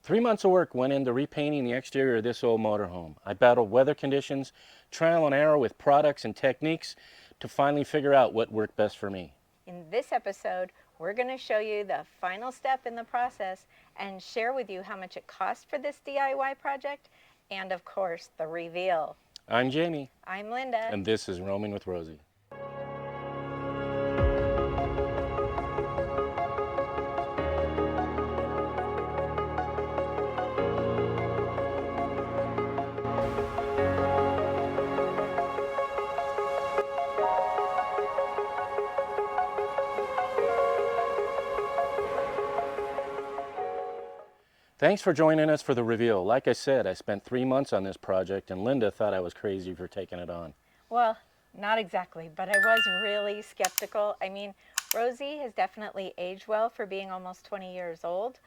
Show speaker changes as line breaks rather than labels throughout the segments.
3 months of work went into repainting the exterior of this old motorhome. I battled weather conditions, trial and error with products and techniques to finally figure out what worked best for me.
In this episode, we're going to show you the final step in the process and share with you how much it cost for this DIY project and, of course, the reveal.
I'm Jamie.
I'm Linda.
And this is Roaming with Rosie. Thanks for joining us for the reveal. Like I said, I spent 3 months on this project and Linda thought I was crazy for taking it on.
Well, not exactly, but I was really skeptical. I mean, Rosie has definitely aged well for being almost 20 years old,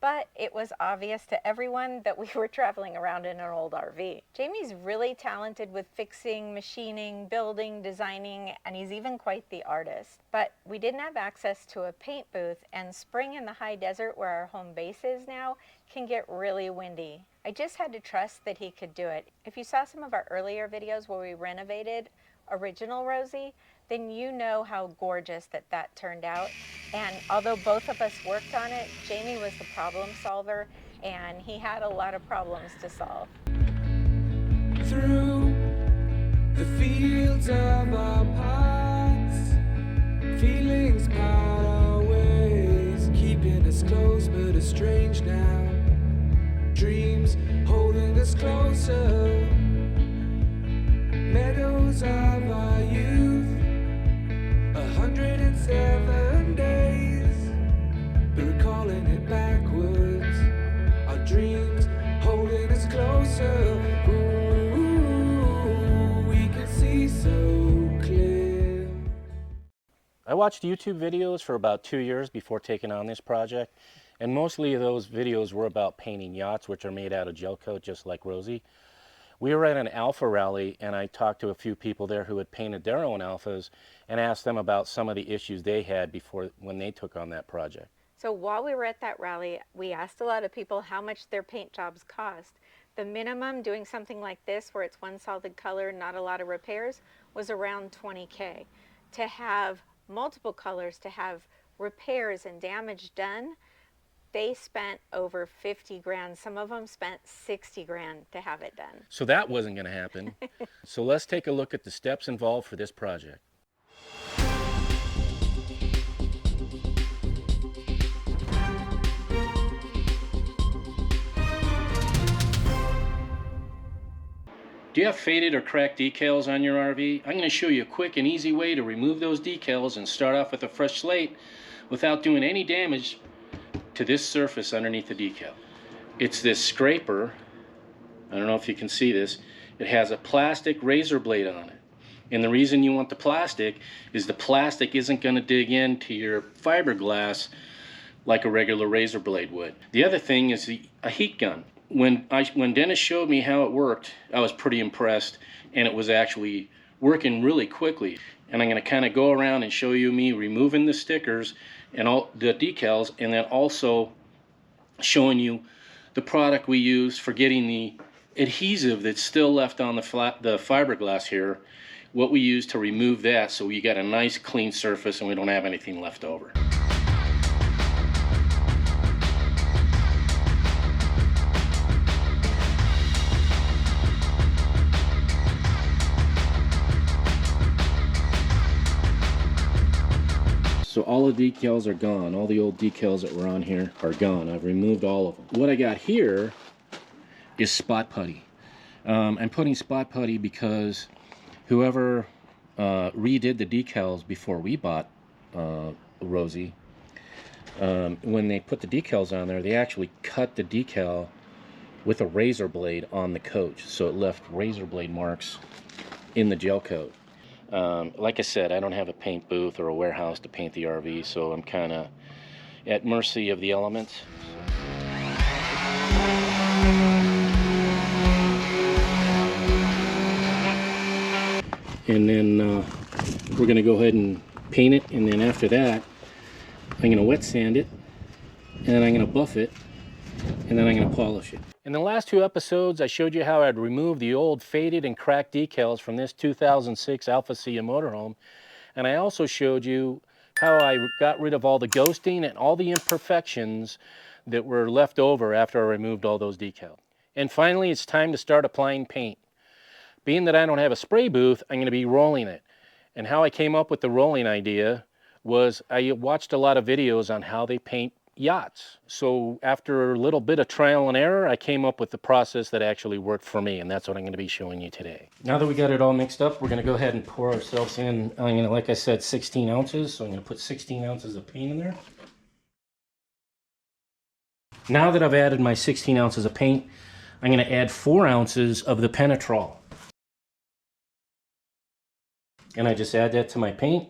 but it was obvious to everyone that we were traveling around in an old RV. Jamie's really talented with fixing, machining, building, designing, and he's even quite the artist. But we didn't have access to a paint booth, and spring in the high desert where our home base is now can get really windy. I just had to trust that he could do it. If you saw some of our earlier videos where we renovated original Rosie, then you know how gorgeous that turned out. And although both of us worked on it, Jamie was the problem solver and he had a lot of problems to solve.
Through the fields of our paths, feelings part our ways, keeping us close but estranged now. Dreams holding us closer, meadows of our youth, 107 days, but recalling it backwards, our dreams holding us closer. Ooh, we can see so clear.
I watched YouTube videos for about 2 years before taking on this project, and mostly those videos were about painting yachts, which are made out of gel coat just like Rosie. We were at an Alfa rally and I talked to a few people there who had painted their own Alfas and asked them about some of the issues they had when they took on that project.
So while we were at that rally, we asked a lot of people how much their paint jobs cost. The minimum doing something like this where it's one solid color, not a lot of repairs, was around $20K. To have multiple colors, to have repairs and damage done, they spent over 50 grand. Some of them spent 60 grand to have it done.
So that wasn't going to happen. So let's take a look at the steps involved for this project. Do you have faded or cracked decals on your RV? I'm going to show you a quick and easy way to remove those decals and start off with a fresh slate without doing any damage to this surface underneath the decal. It's this scraper. I don't know if you can see this. It has a plastic razor blade on it. And the reason you want the plastic is the plastic isn't going to dig into your fiberglass like a regular razor blade would. The other thing is a heat gun. When Dennis showed me how it worked, I was pretty impressed, and it was actually working really quickly. And I'm going to kind of go around and show you me removing the stickers and all the decals, and then also showing you the product we use for getting the adhesive that's still left on the fiberglass here, what we use to remove that so we got a nice clean surface and we don't have anything left over. So all the decals are gone. All the old decals that were on here are gone. I've removed all of them. What I got here is spot putty. I'm putting spot putty because whoever redid the decals before we bought Rosie, when they put the decals on there, they actually cut the decal with a razor blade on the coach. So it left razor blade marks in the gel coat. Like I said, I don't have a paint booth or a warehouse to paint the RV, so I'm kind of at mercy of the elements. And then we're going to go ahead and paint it, and then after that I'm going to wet sand it, and then I'm going to buff it, and then I'm going to polish it. In the last two episodes, I showed you how I'd remove the old faded and cracked decals from this 2006 Alfa motorhome, and I also showed you how I got rid of all the ghosting and all the imperfections that were left over after I removed all those decals. And finally, it's time to start applying paint. Being that I don't have a spray booth, I'm going to be rolling it. And how I came up with the rolling idea was I watched a lot of videos on how they paint yachts. So after a little bit of trial and error, I came up with the process that actually worked for me, and that's what I'm going to be showing you today. Now that we got it all mixed up, we're going to go ahead and pour ourselves in, I'm going to, like I said, 16 ounces. So I'm going to put 16 ounces of paint in there. Now that I've added my 16 ounces of paint, I'm going to add 4 ounces of the Penetrol. And I just add that to my paint.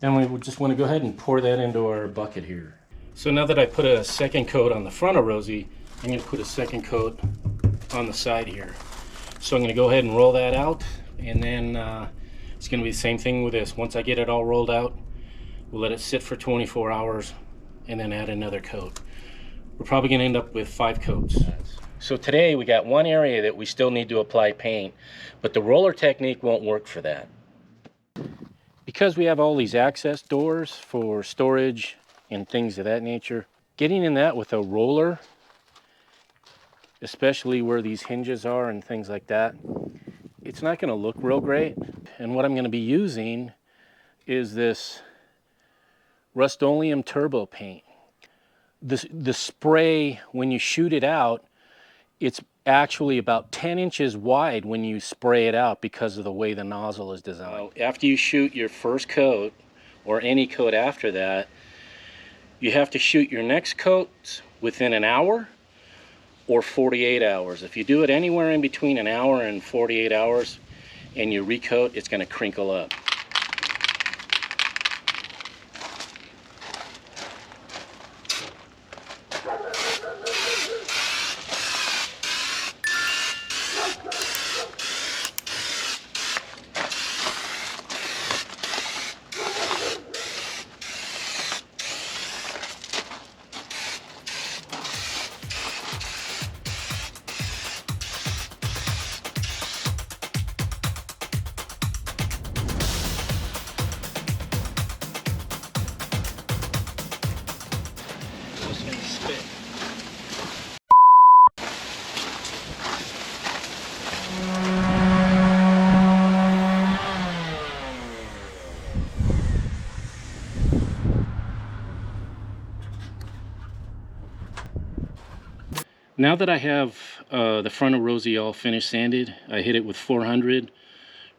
Then we just want to go ahead and pour that into our bucket here. So now that I put a second coat on the front of Rosie, I'm going to put a second coat on the side here. So I'm going to go ahead and roll that out, and then it's going to be the same thing with this. Once I get it all rolled out, we'll let it sit for 24 hours and then add another coat. We're probably going to end up with 5 coats. So today we got one area that we still need to apply paint, but the roller technique won't work for that. Because we have all these access doors for storage and things of that nature, getting in that with a roller, especially where these hinges are and things like that, it's not going to look real great. And what I'm going to be using is this Rust-Oleum turbo paint. The spray, when you shoot it out, it's actually about 10 inches wide when you spray it out because of the way the nozzle is designed. After you shoot your first coat, or any coat after that, you have to shoot your next coat within an hour or 48 hours. If you do it anywhere in between an hour and 48 hours and you recoat, it's going to crinkle up. Now that I have the front of Rosie all finished sanded, I hit it with 400,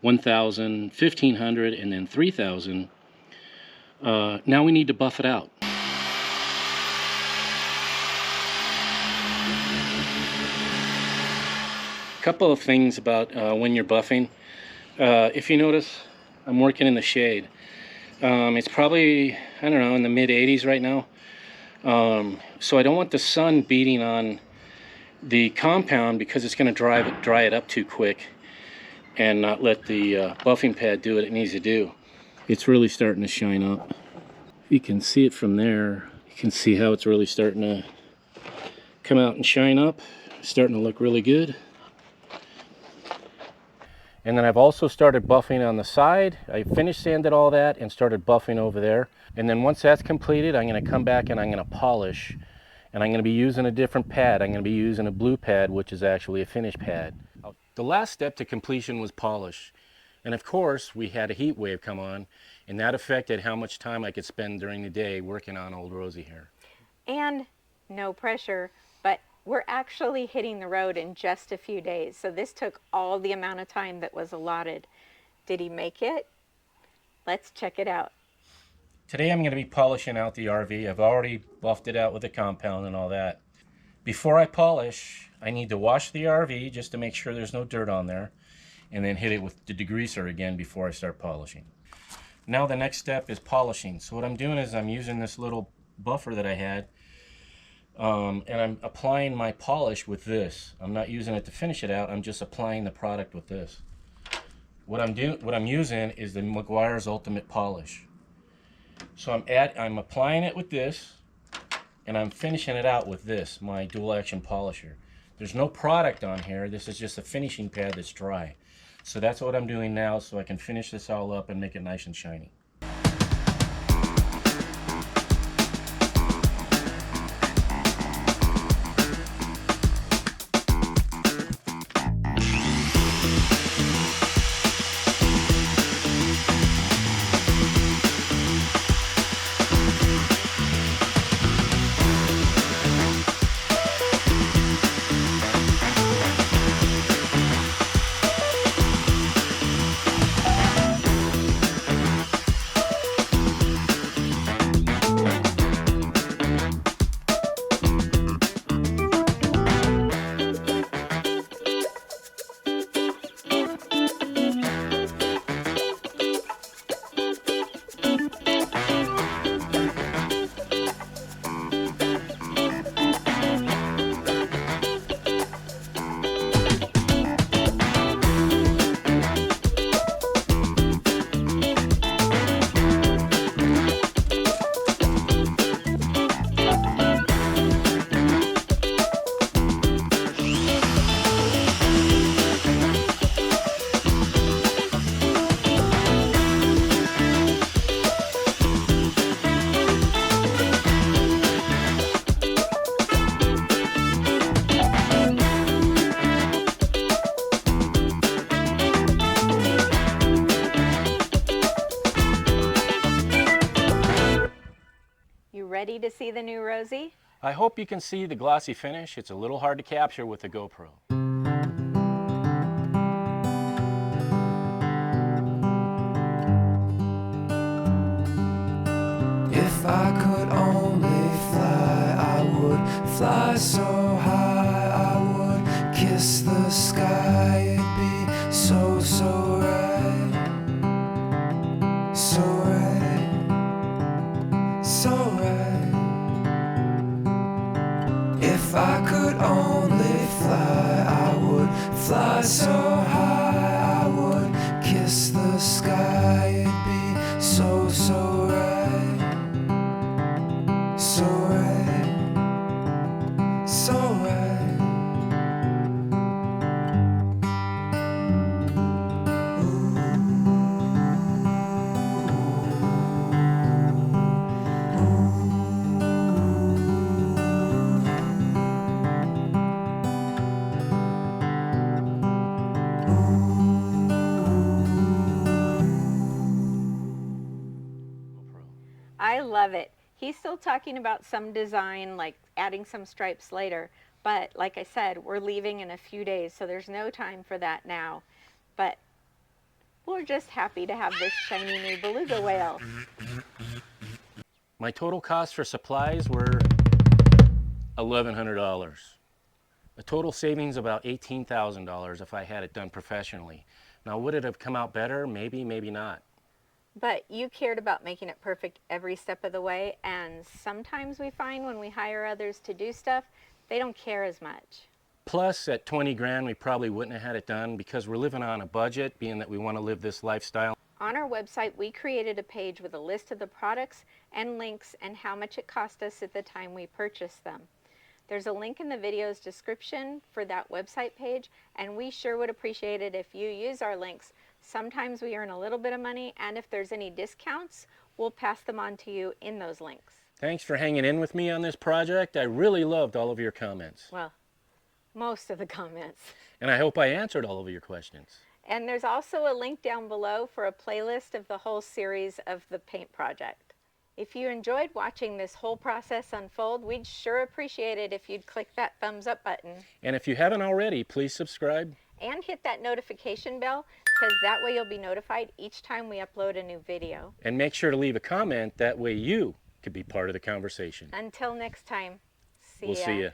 1000, 1500, and then 3000. Now we need to buff it out. A couple of things about when you're buffing. If you notice, I'm working in the shade. It's probably, I don't know, in the mid 80s right now. So I don't want the sun beating on the compound because it's going to dry it up too quick and not let the buffing pad do what it needs to do. It's really starting to shine up. You can see it from there. You can see how it's really starting to come out and shine up. It's starting to look really good. And then I've also started buffing on the side. I finished sanded all that and started buffing over there. And then once that's completed, I'm going to come back and I'm going to polish. And I'm going to be using a different pad. I'm going to be using a blue pad, which is actually a finish pad. The last step to completion was polish. And of course, we had a heat wave come on, and that affected how much time I could spend during the day working on old Rosie here.
And no pressure, but we're actually hitting the road in just a few days. So this took all the amount of time that was allotted. Did he make it? Let's check it out.
Today I'm going to be polishing out the RV. I've already buffed it out with the compound and all that. Before I polish, I need to wash the RV just to make sure there's no dirt on there, and then hit it with the degreaser again before I start polishing. Now the next step is polishing. So what I'm doing is I'm using this little buffer that I had, and I'm applying my polish with this. I'm not using it to finish it out, I'm just applying the product with this. What I'm using is the Meguiar's Ultimate Polish. So I'm applying it with this, and I'm finishing it out with this, my dual action polisher. There's no product on here, this is just a finishing pad that's dry. So that's what I'm doing now, so I can finish this all up and make it nice and shiny.
Ready to see the new Rosie?
I hope you can see the glossy finish. It's a little hard to capture with the GoPro.
If I could only fly, I would fly so high, I would kiss the sky. It'd be so, so right, so right, so right. If I could only fly, I would fly so high, I would kiss the sky. It'd be so, so right, so right, so right.
I love it. He's still talking about some design, like adding some stripes later. But like I said, we're leaving in a few days, so there's no time for that now. But we're just happy to have this shiny new beluga whale.
My total cost for supplies were $1,100. A total savings about $18,000 if I had it done professionally. Now, would it have come out better? Maybe, maybe not.
But you cared about making it perfect every step of the way, and sometimes we find when we hire others to do stuff, they don't care as much.
Plus, at 20 grand, we probably wouldn't have had it done because we're living on a budget, being that we want to live this lifestyle.
On our website, we created a page with a list of the products and links and how much it cost us at the time we purchased them. There's a link in the video's description for that website page, and we sure would appreciate it if you use our links. Sometimes we earn a little bit of money, and if there's any discounts, we'll pass them on to you in those links.
Thanks for hanging in with me on this project. I really loved all of your comments.
Well, most of the comments.
And I hope I answered all of your questions.
And there's also a link down below for a playlist of the whole series of the paint project. If you enjoyed watching this whole process unfold, we'd sure appreciate it if you'd click that thumbs up button.
And if you haven't already, please subscribe.
And hit that notification bell, because that way you'll be notified each time we upload a new video.
And make sure to leave a comment, that way you could be part of the conversation.
Until next time,
We'll see ya.